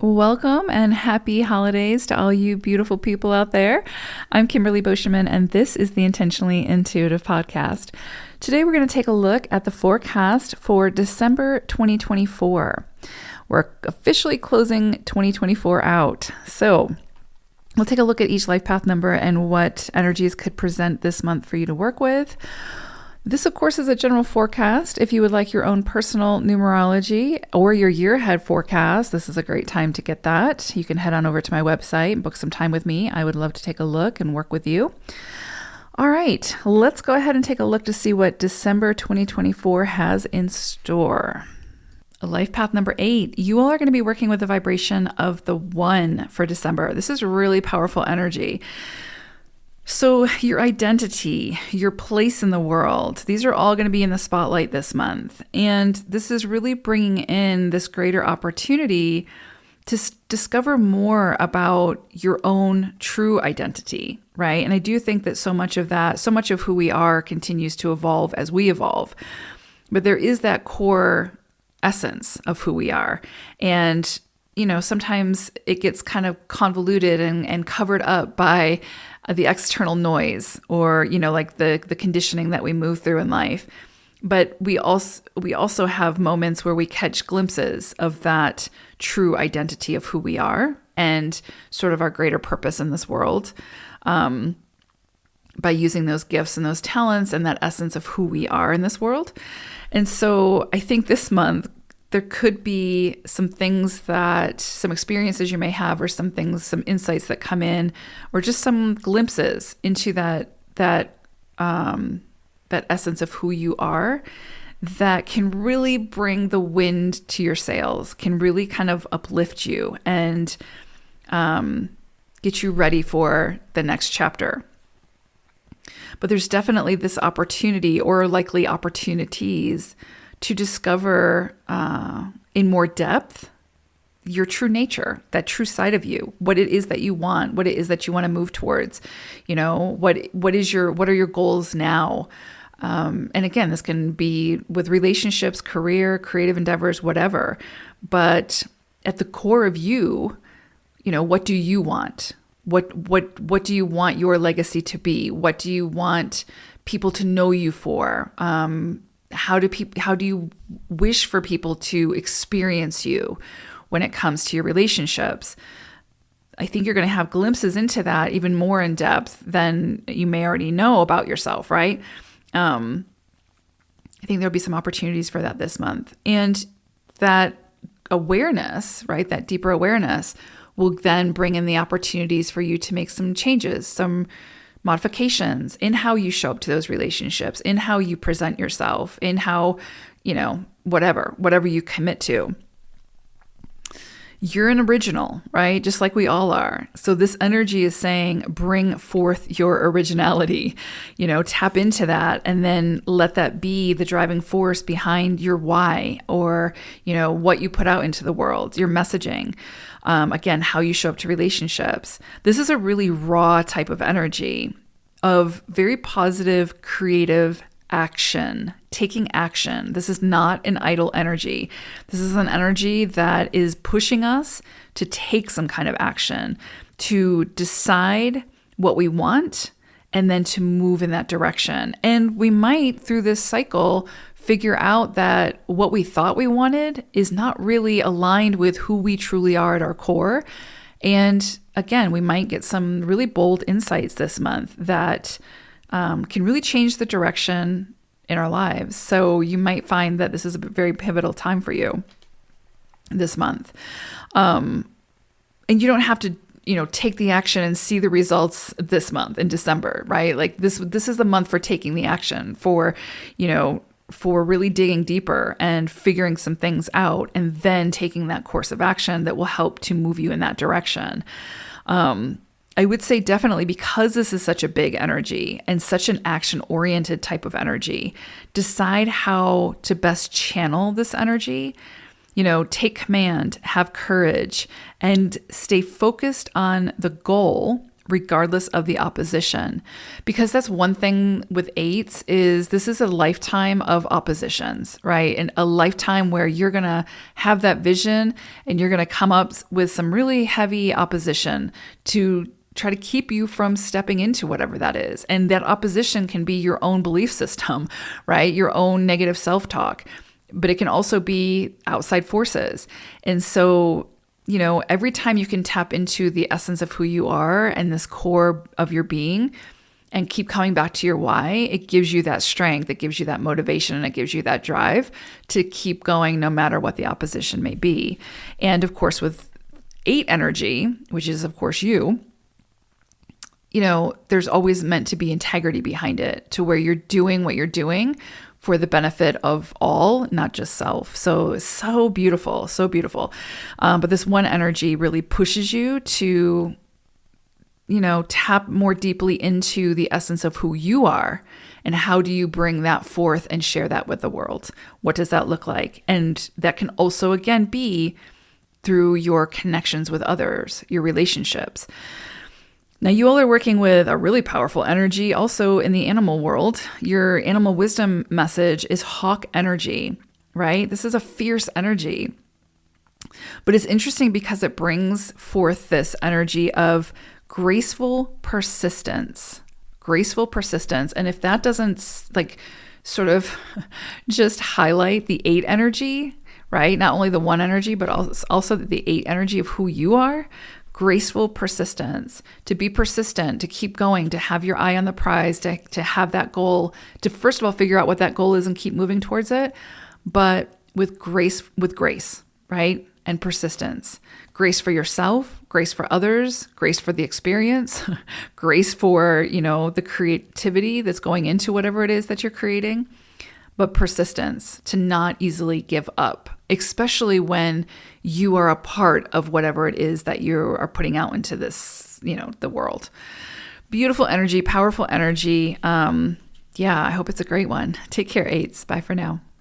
Welcome and happy holidays to all you beautiful people out there. I'm Kimberly Boschman, and this is the Intentionally Intuitive Podcast. Today, we're going to take a look at the forecast for December 2024. We're officially closing 2024 out. So we'll take a look at each life path number and what energies could present this month for you to work with. This, of course, is a general forecast. If you would like your own personal numerology or your year ahead forecast, this is a great time to get that. You can head on over to my website and book some time with me. I would love to take a look and work with you. All right, let's go ahead and take a look to see what December 2024 has in store. Life path number 8, you all are going to be working with the vibration of the 1 for December. This is really powerful energy. So your identity, your place in the world, these are all going to be in the spotlight this month. And this is really bringing in this greater opportunity to discover more about your own true identity, right? And I do think that so much of who we are continues to evolve as we evolve. But there is that core essence of who we are. And, sometimes it gets kind of convoluted and covered up by the external noise or, like the conditioning that we move through in life. But we also have moments where we catch glimpses of that true identity of who we are and sort of our greater purpose in this world by using those gifts and those talents and that essence of who we are in this world. And so I think this month, there could be some experiences you may have, or some insights that come in, or just some glimpses into that essence of who you are that can really bring the wind to your sails, can really kind of uplift you and get you ready for the next chapter. But there's definitely this opportunity, or likely opportunities, to discover in more depth your true nature, that true side of you, what it is that you want, what it is that you want to move towards, what are your goals now? And again, this can be with relationships, career, creative endeavors, whatever. But at the core of you, what do you want? What do you want your legacy to be? What do you want people to know you for? How do you wish for people to experience you when it comes to your relationships? I think you're going to have glimpses into that even more in depth than you may already know about yourself, right? I think there'll be some opportunities for that this month. And that awareness, right, that deeper awareness will then bring in the opportunities for you to make some changes, some modifications in how you show up to those relationships, in how you present yourself, in how, whatever you commit to. You're an original, right? Just like we all are. So this energy is saying, bring forth your originality, tap into that, and then let that be the driving force behind your why, or, what you put out into the world, your messaging. Again, how you show up to relationships. This is a really raw type of energy of very positive, creative action, taking action. This is not an idle energy. This is an energy that is pushing us to take some kind of action, to decide what we want, and then to move in that direction. And we might, through this cycle, figure out that what we thought we wanted is not really aligned with who we truly are at our core. And again, we might get some really bold insights this month that can really change the direction in our lives. So you might find that this is a very pivotal time for you this month. And you don't have to, take the action and see the results this month in December, right? Like this is the month for taking the action, for really digging deeper and figuring some things out, and then taking that course of action that will help to move you in that direction. I would say definitely, because this is such a big energy and such an action-oriented type of energy, decide how to best channel this energy. Take command, have courage, and stay focused on the goal regardless of the opposition. Because that's one thing with eights is this is a lifetime of oppositions, right? And a lifetime where you're going to have that vision and you're going to come up with some really heavy opposition to try to keep you from stepping into whatever that is. And that opposition can be your own belief system, right? Your own negative self-talk, but it can also be outside forces. And so every time you can tap into the essence of who you are and this core of your being and keep coming back to your why, it gives you that strength, it gives you that motivation, and it gives you that drive to keep going no matter what the opposition may be. And of course, with 8 energy, which is of course there's always meant to be integrity behind it, to where you're doing what you're doing for the benefit of all, not just self. So beautiful, so beautiful. But this 1 energy really pushes you to, tap more deeply into the essence of who you are and how do you bring that forth and share that with the world? What does that look like? And that can also, again, be through your connections with others, your relationships. Now, you all are working with a really powerful energy also in the animal world. Your animal wisdom message is hawk energy, right? This is a fierce energy. But it's interesting because it brings forth this energy of graceful persistence. Graceful persistence. And if that doesn't sort of just highlight the 8 energy, right? Not only the 1 energy, but also the 8 energy of who you are. Graceful persistence, to be persistent, to keep going, to have your eye on the prize, to have that goal, to first of all figure out what that goal is and keep moving towards it, but with grace, right? And persistence. Grace for yourself, grace for others, grace for the experience, grace for, the creativity that's going into whatever it is that you're creating, but persistence, to not easily give up, especially when you are a part of whatever it is that you are putting out into this, the world. Beautiful energy, powerful energy. I hope it's a great one. Take care, 8s. Bye for now.